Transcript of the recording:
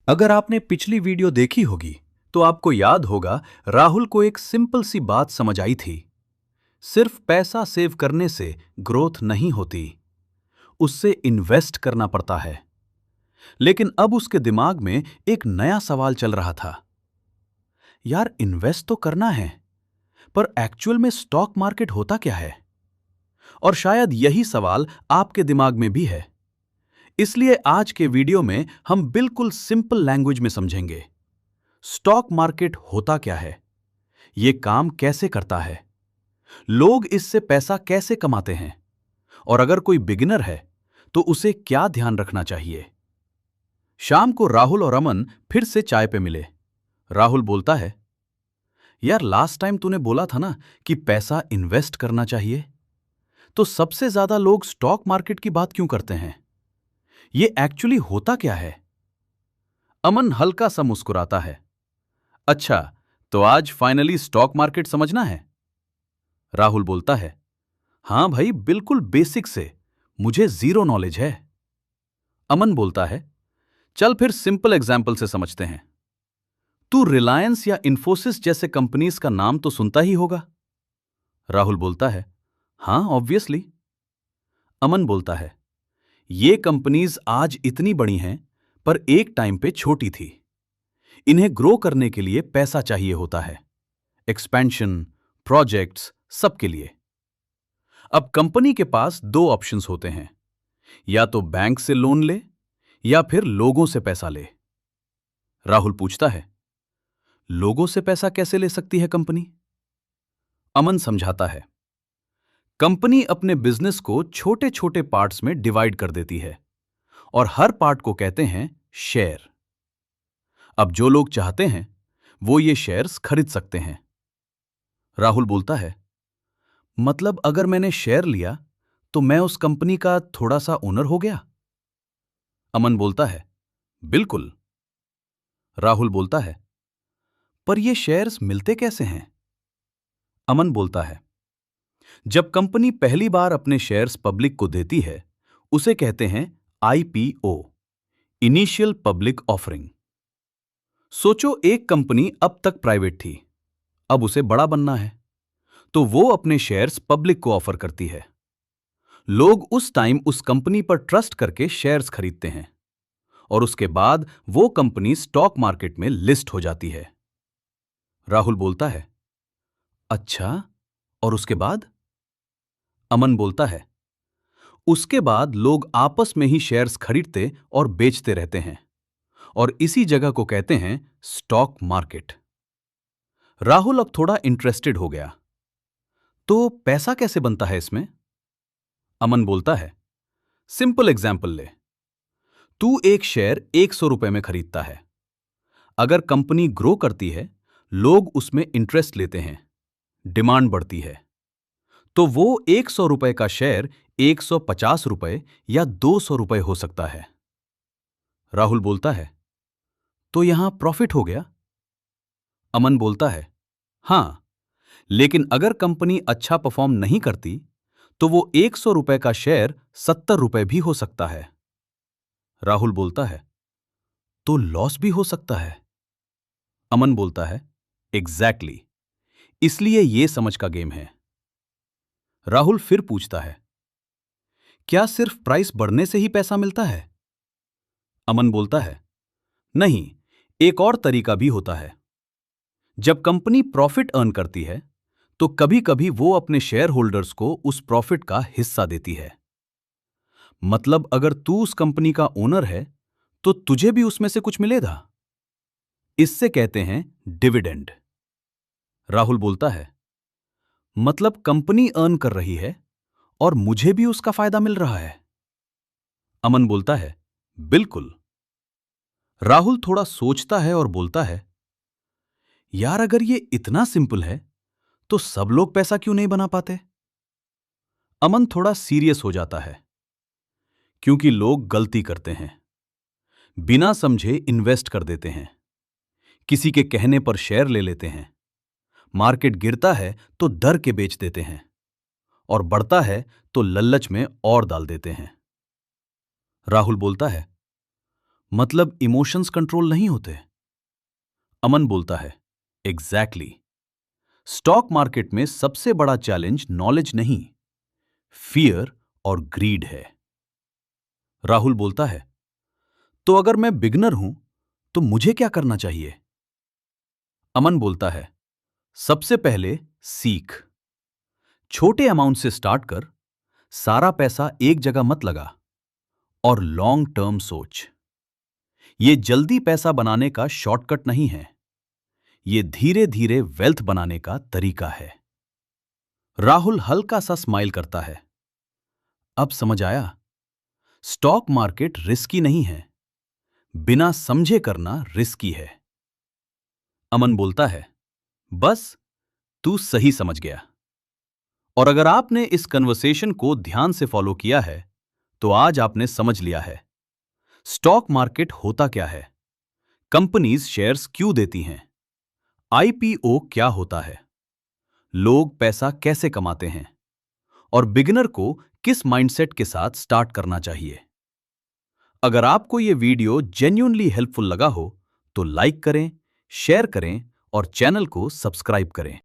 अगर आपने पिछली वीडियो देखी होगी तो आपको याद होगा राहुल को एक सिंपल सी बात समझ आई थी। सिर्फ पैसा सेव करने से ग्रोथ नहीं होती, उससे इन्वेस्ट करना पड़ता है। लेकिन अब उसके दिमाग में एक नया सवाल चल रहा था। यार, इन्वेस्ट तो करना है, पर एक्चुअल में स्टॉक मार्केट होता क्या है? और शायद यही सवाल आपके दिमाग में भी है। इसलिए आज के वीडियो में हम बिल्कुल सिंपल लैंग्वेज में समझेंगे। स्टॉक मार्केट होता क्या है, यह काम कैसे करता है, लोग इससे पैसा कैसे कमाते हैं, और अगर कोई बिगिनर है तो उसे क्या ध्यान रखना चाहिए। शाम को राहुल और अमन फिर से चाय पे मिले। राहुल बोलता है, यार लास्ट टाइम तूने बोला था ना कि पैसा इन्वेस्ट करना चाहिए, तो सबसे ज्यादा लोग स्टॉक मार्केट की बात क्यों करते हैं? ये एक्चुअली होता क्या है? अमन हल्का सा मुस्कुराता है। अच्छा, तो आज फाइनली स्टॉक मार्केट समझना है? राहुल बोलता है, हां भाई, बिल्कुल बेसिक से, मुझे जीरो नॉलेज है। अमन बोलता है, चल फिर सिंपल एग्जाम्पल से समझते हैं। तू रिलायंस या इंफोसिस जैसे कंपनीज का नाम तो सुनता ही होगा। राहुल बोलता है, हां ऑब्वियसली। अमन बोलता है, ये कंपनीज आज इतनी बड़ी हैं, पर एक टाइम पे छोटी थी। इन्हें ग्रो करने के लिए पैसा चाहिए होता है, एक्सपेंशन, प्रोजेक्ट्स, सबके लिए। अब कंपनी के पास दो ऑप्शंस होते हैं, या तो बैंक से लोन ले या फिर लोगों से पैसा ले। राहुल पूछता है, लोगों से पैसा कैसे ले सकती है कंपनी? अमन समझाता है, कंपनी अपने बिजनेस को छोटे छोटे पार्ट्स में डिवाइड कर देती है और हर पार्ट को कहते हैं शेयर। अब जो लोग चाहते हैं वो ये शेयर्स खरीद सकते हैं। राहुल बोलता है, मतलब अगर मैंने शेयर लिया तो मैं उस कंपनी का थोड़ा सा ओनर हो गया? अमन बोलता है, बिल्कुल। राहुल बोलता है, पर ये शेयर्स मिलते कैसे हैं? अमन बोलता है, जब कंपनी पहली बार अपने शेयर्स पब्लिक को देती है, उसे कहते हैं आईपीओ, इनिशियल पब्लिक ऑफरिंग। सोचो, एक कंपनी अब तक प्राइवेट थी, अब उसे बड़ा बनना है, तो वो अपने शेयर्स पब्लिक को ऑफर करती है। लोग उस टाइम उस कंपनी पर ट्रस्ट करके शेयर्स खरीदते हैं और उसके बाद वो कंपनी स्टॉक मार्केट में लिस्ट हो जाती है। राहुल बोलता है, अच्छा, और उसके बाद? अमन बोलता है, उसके बाद लोग आपस में ही शेयर्स खरीदते और बेचते रहते हैं और इसी जगह को कहते हैं स्टॉक मार्केट। राहुल अब थोड़ा इंटरेस्टेड हो गया, तो पैसा कैसे बनता है इसमें? अमन बोलता है, सिंपल एग्जाम्पल ले। तू एक शेयर 100 रुपए में खरीदता है। अगर कंपनी ग्रो करती है, लोग उसमें इंटरेस्ट लेते हैं, डिमांड बढ़ती है, तो वो 100 रुपए का शेयर 150 रुपए या 200 रुपए हो सकता है। राहुल बोलता है, तो यहां प्रॉफिट हो गया? अमन बोलता है, हां, लेकिन अगर कंपनी अच्छा परफॉर्म नहीं करती तो वो 100 रुपए का शेयर 70 रुपए भी हो सकता है। राहुल बोलता है, तो लॉस भी हो सकता है? अमन बोलता है, एग्जैक्टली, इसलिए ये समझ का गेम है। राहुल फिर पूछता है, क्या सिर्फ प्राइस बढ़ने से ही पैसा मिलता है? अमन बोलता है, नहीं, एक और तरीका भी होता है। जब कंपनी प्रॉफिट अर्न करती है तो कभी कभी वो अपने शेयर होल्डर्स को उस प्रॉफिट का हिस्सा देती है। मतलब अगर तू उस कंपनी का ओनर है तो तुझे भी उसमें से कुछ मिलेगा। इससे कहते हैं डिविडेंड। राहुल बोलता है, मतलब कंपनी अर्न कर रही है और मुझे भी उसका फायदा मिल रहा है? अमन बोलता है, बिल्कुल। राहुल थोड़ा सोचता है और बोलता है, यार अगर ये इतना सिंपल है तो सब लोग पैसा क्यों नहीं बना पाते? अमन थोड़ा सीरियस हो जाता है, क्योंकि लोग गलती करते हैं, बिना समझे इन्वेस्ट कर देते हैं, किसी के कहने पर शेयर ले लेते हैं, मार्केट गिरता है तो डर के बेच देते हैं और बढ़ता है तो लल्लच में और डाल देते हैं। राहुल बोलता है, मतलब इमोशंस कंट्रोल नहीं होते? अमन बोलता है, एग्जैक्टली। स्टॉक मार्केट में सबसे बड़ा चैलेंज नॉलेज नहीं, फियर और ग्रीड है। राहुल बोलता है, तो अगर मैं बिगनर हूं तो मुझे क्या करना चाहिए? अमन बोलता है, सबसे पहले सीख। छोटे अमाउंट से स्टार्ट कर, सारा पैसा एक जगह मत लगा और लॉन्ग टर्म सोच। ये जल्दी पैसा बनाने का शॉर्टकट नहीं है, ये धीरे धीरे वेल्थ बनाने का तरीका है। राहुल हल्का सा स्माइल करता है। अब समझ आया, स्टॉक मार्केट रिस्की नहीं है, बिना समझे करना रिस्की है। अमन बोलता है, बस तू सही समझ गया। और अगर आपने इस कन्वर्सेशन को ध्यान से फॉलो किया है तो आज आपने समझ लिया है स्टॉक मार्केट होता क्या है, कंपनीज शेयर्स क्यों देती हैं, आईपीओ क्या होता है, लोग पैसा कैसे कमाते हैं और बिगिनर को किस माइंडसेट के साथ स्टार्ट करना चाहिए। अगर आपको यह वीडियो जेन्युइनली हेल्पफुल लगा हो तो लाइक करें, शेयर करें और चैनल को सब्सक्राइब करें।